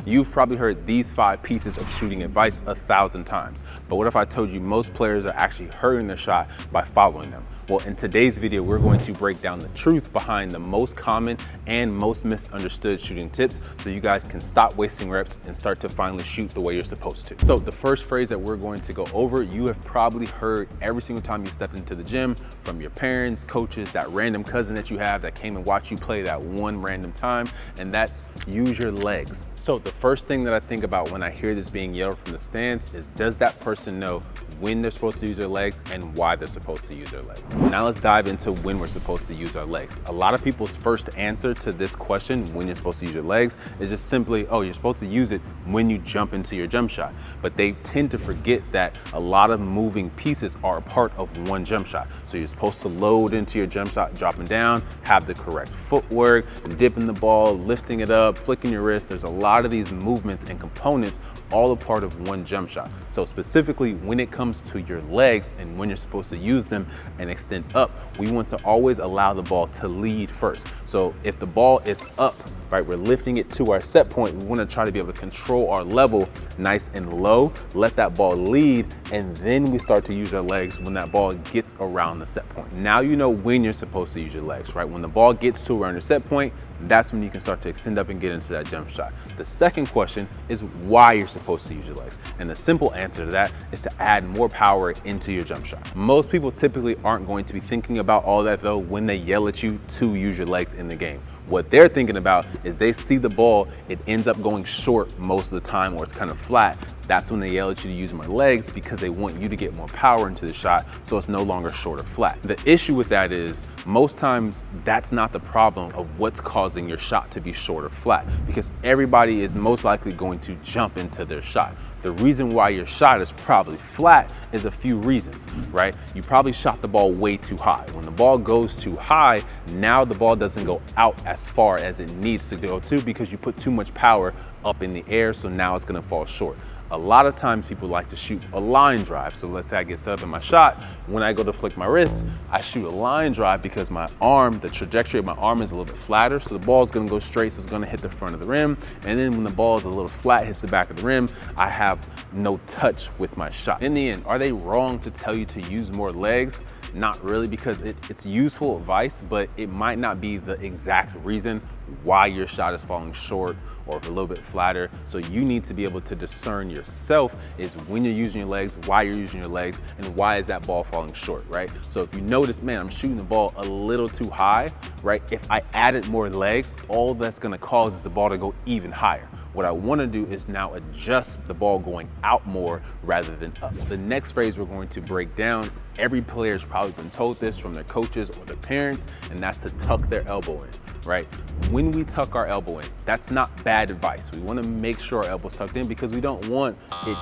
You've probably heard these 5 pieces of shooting advice 1,000 times. But what if I told you most players are actually hurting their shot by following them? Well, in today's video, we're going to break down the truth behind the most common and most misunderstood shooting tips so you guys can stop wasting reps and start to finally shoot the way you're supposed to. So the first phrase that we're going to go over, you have probably heard every single time you stepped into the gym from your parents, coaches, that random cousin that you have that came and watched you play that one random time, and that's use your legs. So the first thing that I think about when I hear this being yelled from the stands is, does that person know when they're supposed to use their legs and why they're supposed to use their legs? Now let's dive into when we're supposed to use our legs. A lot of people's first answer to this question, when you're supposed to use your legs, is just simply, oh, you're supposed to use it when you jump into your jump shot. But they tend to forget that a lot of moving pieces are a part of one jump shot. So you're supposed to load into your jump shot, dropping down, have the correct footwork, dipping the ball, lifting it up, flicking your wrist. There's a lot of these movements and components all a part of one jump shot. So specifically when it comes to your legs and when you're supposed to use them and extend up, we want to always allow the ball to lead first. So if the ball is up, right, we're lifting it to our set point, we want to try to be able to control our level nice and low, let that ball lead, and then we start to use our legs when that ball gets around the set point. Now you know when you're supposed to use your legs, right? When the ball gets to around your set point, that's when you can start to extend up and get into that jump shot. The second question is why you're supposed to use your legs. And the simple answer to that is to add more power into your jump shot. Most people typically aren't going to be thinking about all that though when they yell at you to use your legs in the game. What they're thinking about is they see the ball, it ends up going short most of the time, or it's kind of flat. That's when they yell at you to use more legs because they want you to get more power into the shot so it's no longer short or flat. The issue with that is most times that's not the problem of what's causing your shot to be short or flat, because everybody is most likely going to jump into their shot. The reason why your shot is probably flat is a few reasons, right? You probably shot the ball way too high. When the ball goes too high, now the ball doesn't go out as far as it needs to go to because you put too much power up in the air, so now it's gonna fall short. A lot of times people like to shoot a line drive. So let's say I get set up in my shot. When I go to flick my wrist, I shoot a line drive because my arm, the trajectory of my arm is a little bit flatter. So the ball is gonna go straight, so it's gonna hit the front of the rim. And then when the ball is a little flat, hits the back of the rim, I have no touch with my shot. In the end, are they wrong to tell you to use more legs? Not really, because it's useful advice, but it might not be the exact reason why your shot is falling short or a little bit flatter. So you need to be able to discern yourself is when you're using your legs, why you're using your legs, and why is that ball falling short, right? So if you notice, man, I'm shooting the ball a little too high, right? If I added more legs, all that's gonna cause is the ball to go even higher. What I want to do is now adjust the ball going out more rather than up. The next phrase we're going to break down, every player's probably been told this from their coaches or their parents, and that's to tuck their elbow in, right? When we tuck our elbow in, that's not bad advice. We want to make sure our elbow's tucked in because we don't want it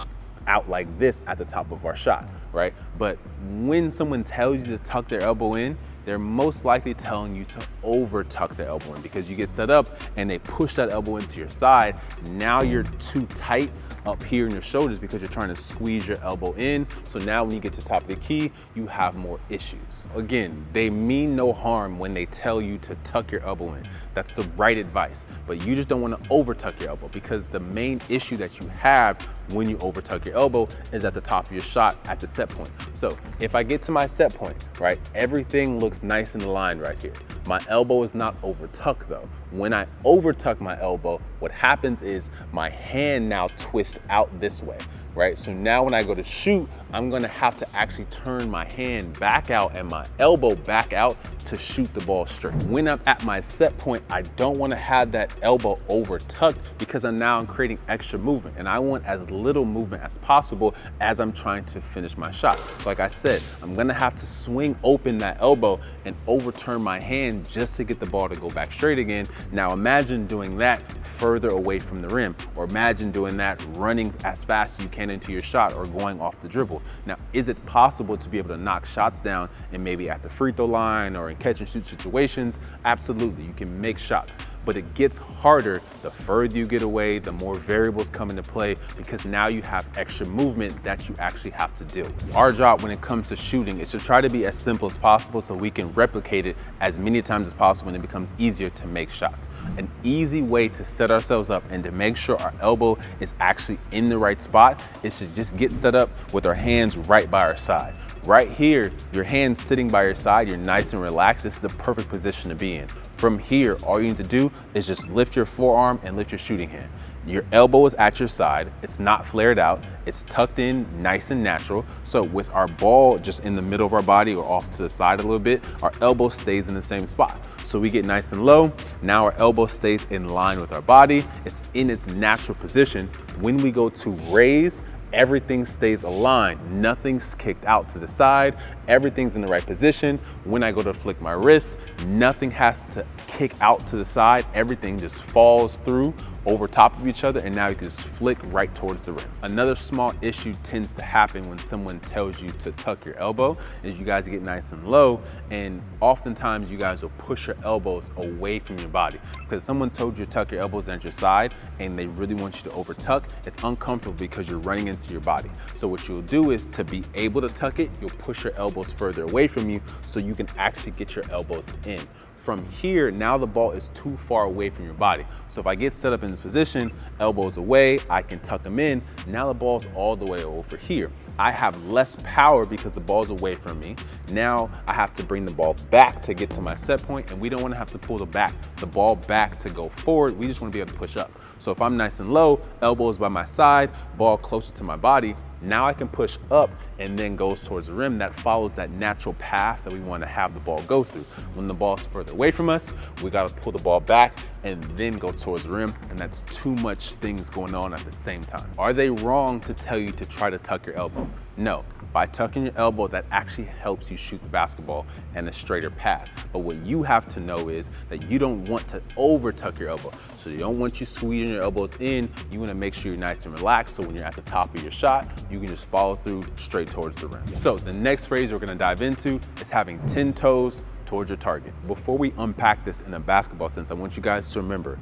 out like this at the top of our shot, right? But when someone tells you to tuck their elbow in, they're most likely telling you to over tuck the elbow in because you get set up and they push that elbow into your side. Now you're too tight up here in your shoulders because you're trying to squeeze your elbow in. So now when you get to the top of the key, you have more issues. Again, they mean no harm when they tell you to tuck your elbow in. That's the right advice, but you just don't want to over tuck your elbow because the main issue that you have when you over tuck your elbow is at the top of your shot at the set point. So if I get to my set point, right, everything looks nice and aligned right here. My elbow is not over tucked though. When I over tuck my elbow, what happens is my hand now twists out this way, right? So now when I go to shoot, I'm gonna have to actually turn my hand back out and my elbow back out to shoot the ball straight. When I'm at my set point, I don't wanna have that elbow over tucked because I'm creating extra movement, and I want as little movement as possible as I'm trying to finish my shot. So like I said, I'm gonna have to swing open that elbow and overturn my hand just to get the ball to go back straight again. Now imagine doing that further away from the rim, or imagine doing that running as fast as you can into your shot or going off the dribble. Now, is it possible to be able to knock shots down and maybe at the free throw line or in catch and shoot situations? Absolutely, you can make shots. but it gets harder the further you get away, the more variables come into play, because now you have extra movement that you actually have to deal with. Our job when it comes to shooting is to try to be as simple as possible so we can replicate it as many times as possible and it becomes easier to make shots. An easy way to set ourselves up and to make sure our elbow is actually in the right spot is to just get set up with our hands right by our side. Right here, your hands sitting by your side, you're nice and relaxed. This is a perfect position to be in. From here, all you need to do is just lift your forearm and lift your shooting hand. Your elbow is at your side, it's not flared out, it's tucked in nice and natural. So with our ball just in the middle of our body or off to the side a little bit, our elbow stays in the same spot. So we get nice and low, now our elbow stays in line with our body, it's in its natural position. When we go to raise, everything stays aligned. Nothing's kicked out to the side. Everything's in the right position. When I go to flick my wrist, nothing has to kick out to the side. Everything just falls through over top of each other, and now you can just flick right towards the rim. Another small issue tends to happen when someone tells you to tuck your elbow is you guys get nice and low, and oftentimes you guys will push your elbows away from your body. Because someone told you to tuck your elbows at your side and they really want you to over tuck, it's uncomfortable because you're running into your body. So what you'll do is to be able to tuck it, you'll push your elbows further away from you so you can actually get your elbows in. From here, now the ball is too far away from your body. So if I get set up in this position, elbows away, I can tuck them in. Now the ball's all the way over here. I have less power because the ball's away from me. Now I have to bring the ball back to get to my set point, and we don't want to have to pull the ball back to go forward. We just want to be able to push up. So if I'm nice and low, elbows by my side, ball closer to my body, now I can push up and then goes towards the rim. That follows that natural path that we want to have the ball go through. When the ball's further away from us, we got to pull the ball back and then go towards the rim, and that's too much things going on at the same time. Are they wrong to tell you to try to tuck your elbow? No. By tucking your elbow, that actually helps you shoot the basketball in a straighter path. But what you have to know is that you don't want to over tuck your elbow. So you don't want you squeezing your elbows in. You want to make sure you're nice and relaxed, so when you're at the top of your shot, you can just follow through straight towards the rim. So the next phrase we're going to dive into is having 10 toes towards your target. Before we unpack this in a basketball sense, I want you guys to remember,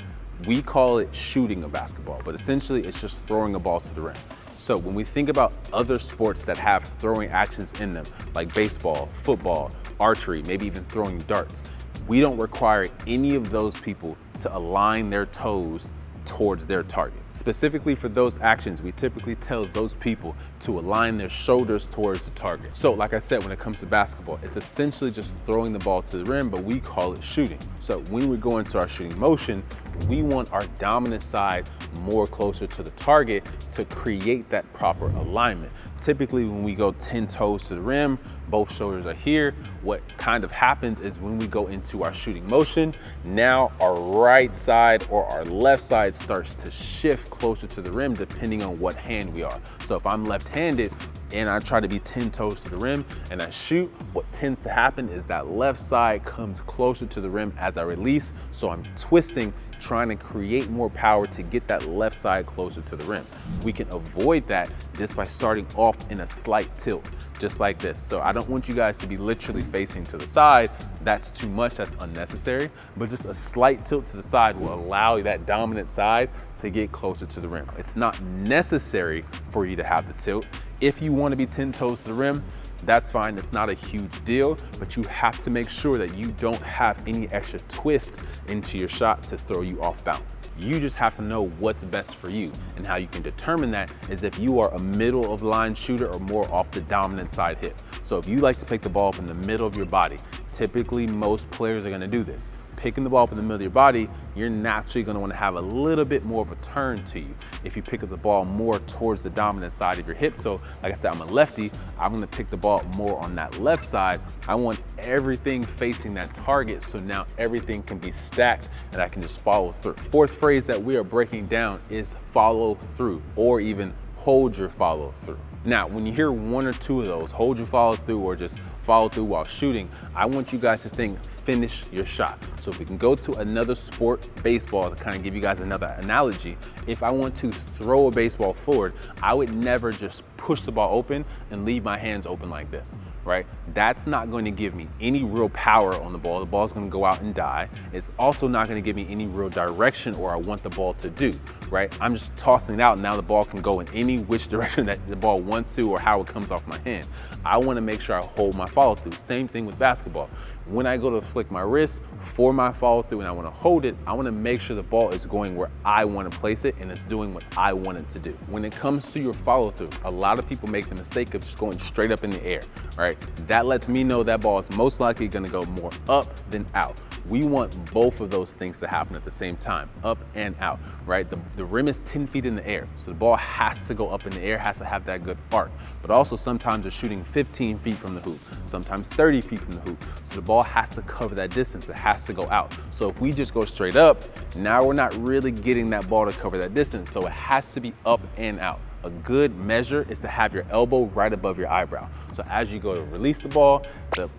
we call it shooting a basketball, but essentially it's just throwing a ball to the rim. So when we think about other sports that have throwing actions in them, like baseball, football, archery, maybe even throwing darts, we don't require any of those people to align their toes towards their target. Specifically for those actions, we typically tell those people to align their shoulders towards the target. So like I said, when it comes to basketball, it's essentially just throwing the ball to the rim, but we call it shooting. So when we go into our shooting motion, we want our dominant side more closer to the target to create that proper alignment. Typically when we go 10 toes to the rim, both shoulders are here. What kind of happens is when we go into our shooting motion, now our right side or our left side starts to shift closer to the rim depending on what hand we are. So if I'm left-handed and I try to be 10 toes to the rim and I shoot, what tends to happen is that left side comes closer to the rim as I release. So I'm twisting, trying to create more power to get that left side closer to the rim. We can avoid that just by starting off in a slight tilt, just like this. So I don't want you guys to be literally facing to the side. That's too much, that's unnecessary. But just a slight tilt to the side will allow that dominant side to get closer to the rim. It's not necessary for you to have the tilt. If you want to be 10 toes to the rim, that's fine, it's not a huge deal, but you have to make sure that you don't have any extra twist into your shot to throw you off balance. You just have to know what's best for you, and how you can determine that is if you are a middle of the line shooter or more off the dominant side hip. So if you like to pick the ball up in the middle of your body, typically most players are gonna do this. Picking the ball up in the middle of your body, you're naturally going to want to have a little bit more of a turn to you if you pick up the ball more towards the dominant side of your hip. So like I said, I'm a lefty, I'm going to pick the ball more on that left side. I want everything facing that target, so now everything can be stacked and I can just follow through. Fourth phrase that we are breaking down is follow through, or even hold your follow through. Now, when you hear one or two of those, hold your follow through or just follow through while shooting, I want you guys to think finish your shot. So if we can go to another sport, baseball, to kind of give you guys another analogy, if I want to throw a baseball forward, I would never just push the ball open and leave my hands open like this, right? That's not going to give me any real power on the ball. The ball's going to go out and die. It's also not going to give me any real direction or I want the ball to do, right? I'm just tossing it out. Now the ball can go in any which direction that the ball wants to or how it comes off my hand. I want to make sure I hold my follow through. Same thing with basketball. When I go to flick my wrist for my follow through and I want to hold it, I want to make sure the ball is going where I want to place it and it's doing what I want it to do. When it comes to your follow through, a lot of people make the mistake of just going straight up in the air, right? That lets me know that ball is most likely going to go more up than out. We want both of those things to happen at the same time, up and out, right? The rim is 10 feet in the air, so the ball has to go up in the air, has to have that good arc. But also sometimes they're shooting 15 feet from the hoop, sometimes 30 feet from the hoop. So the ball has to cover that distance, it has to go out. So if we just go straight up, now we're not really getting that ball to cover that distance, so it has to be up and out. A good measure is to have your elbow right above your eyebrow. So as you go to release the ball,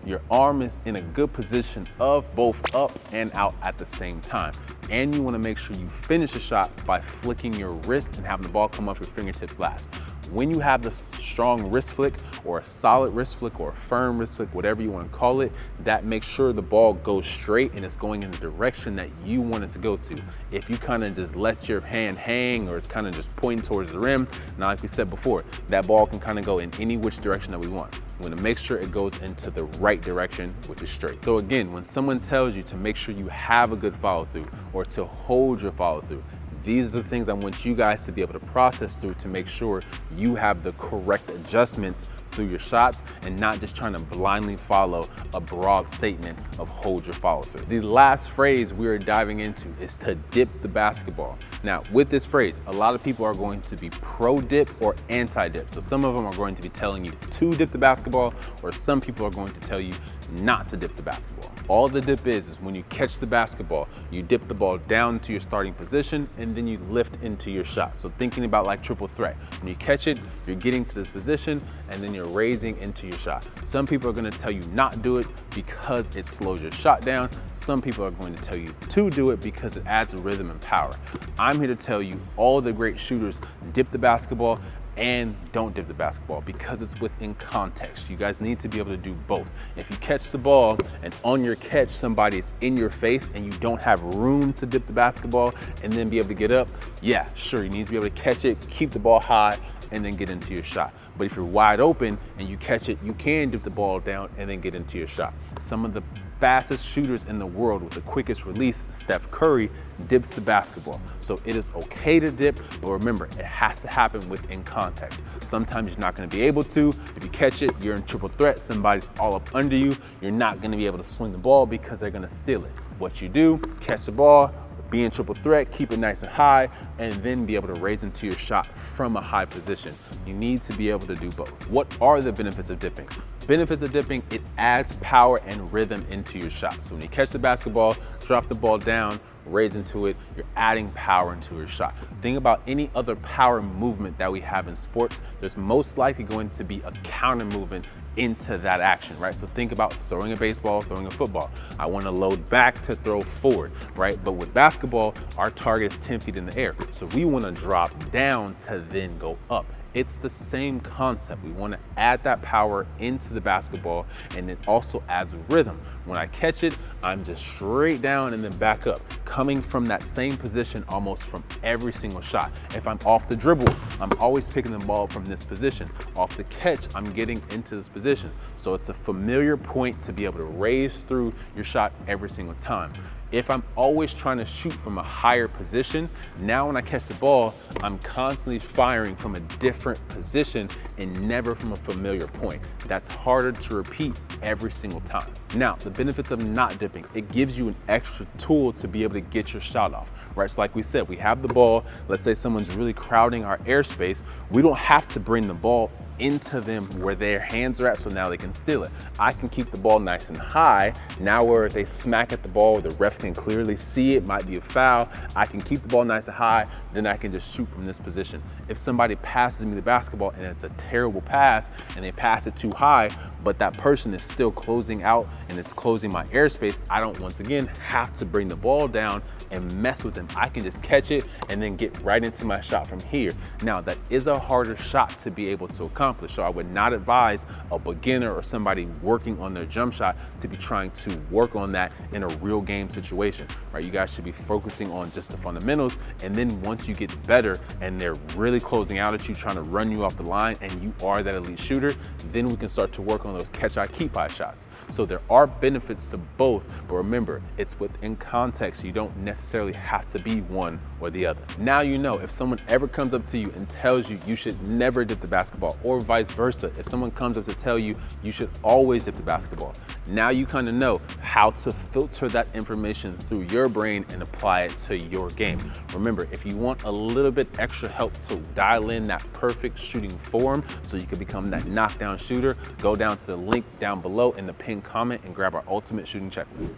your arm is in a good position of both up and out at the same time. And you want to make sure you finish a shot by flicking your wrist and having the ball come off your fingertips last. When you have the strong wrist flick or a solid wrist flick or a firm wrist flick, whatever you want to call it, that makes sure the ball goes straight and it's going in the direction that you want it to go to. If you kind of just let your hand hang or it's kind of just pointing towards the rim, now like we said before, that ball can kind of go in any which direction that we want. We want to make sure it goes into the right direction, which is straight. So again, when someone tells you to make sure you have a good follow through or to hold your follow through, these are the things I want you guys to be able to process through to make sure you have the correct adjustments through your shots and not just trying to blindly follow a broad statement of hold your follow through. The last phrase we are diving into is to dip the basketball. Now with this phrase, a lot of people are going to be pro dip or anti dip. So some of them are going to be telling you to dip the basketball or some people are going to tell you not to dip the basketball. All the dip is when you catch the basketball, you dip the ball down to your starting position and then you lift into your shot. So thinking about like triple threat, when you catch it, you're getting to this position and then you're raising into your shot. Some people are going to tell you not do it because it slows your shot down. Some people are going to tell you to do it because it adds rhythm and power. I'm here to tell you all the great shooters dip the basketball and don't dip the basketball because it's within context. You guys need to be able to do both. If you catch the ball and on your catch somebody's in your face and you don't have room to dip the basketball and then be able to get up, yeah, sure, you need to be able to catch it, keep the ball high, and then get into your shot. But if you're wide open and you catch it, you can dip the ball down and then get into your shot. Some of the fastest shooters in the world with the quickest release, Steph Curry, dips the basketball. So it is okay to dip, but remember, it has to happen within context. Sometimes you're not going to be able to. If you catch it, you're in triple threat, somebody's all up under you, you're not going to be able to swing the ball because they're going to steal it. What you do, catch the ball, be in triple threat, keep it nice and high, and then be able to raise into your shot from a high position. You need to be able to do both. What are the benefits of dipping? Benefits of dipping, it adds power and rhythm into your shot. So when you catch the basketball, drop the ball down, raise into it, you're adding power into your shot. Think about any other power movement that we have in sports. There's most likely going to be a counter movement into that action, right? So think about throwing a baseball, throwing a football. I want to load back to throw forward, right? But with basketball, our target is 10 feet in the air. So we want to drop down to then go up. It's the same concept. We want to add that power into the basketball and it also adds rhythm. When I catch it, I'm just straight down and then back up, coming from that same position almost from every single shot. If I'm off the dribble, I'm always picking the ball from this position. Off the catch, I'm getting into this position. So it's a familiar point to be able to raise through your shot every single time. If I'm always trying to shoot from a higher position, now when I catch the ball, I'm constantly firing from a different position and never from a familiar point. That's harder to repeat every single time. Now, the benefits of not dipping, it gives you an extra tool to be able to get your shot off, right? So like we said, we have the ball, let's say someone's really crowding our airspace, we don't have to bring the ball into them where their hands are at so now they can steal it. I can keep the ball nice and high. Now where they smack at the ball, the ref can clearly see it, might be a foul. I can keep the ball nice and high. then I can just shoot from this position. If somebody passes me the basketball and it's a terrible pass and they pass it too high, but that person is still closing out and it's closing my airspace, I don't once again have to bring the ball down and mess with them. I can just catch it and then get right into my shot from here. Now, that is a harder shot to be able to accomplish, so I would not advise a beginner or somebody working on their jump shot to be trying to work on that in a real game situation, right? You guys should be focusing on just the fundamentals, and then once you get better and they're really closing out at you, trying to run you off the line, and you are that elite shooter, then we can start to work on those catch-eye, keep-eye shots. So there are benefits to both, but remember, it's within context. You don't necessarily have to be one or the other. Now you know, if someone ever comes up to you and tells you you should never dip the basketball, or vice versa, if someone comes up to tell you you should always dip the basketball, now you kind of know how to filter that information through your brain and apply it to your game. Remember, if you want a little bit extra help to dial in that perfect shooting form so you can become that knockdown shooter, go down to the link down below in the pinned comment and grab our ultimate shooting checklist.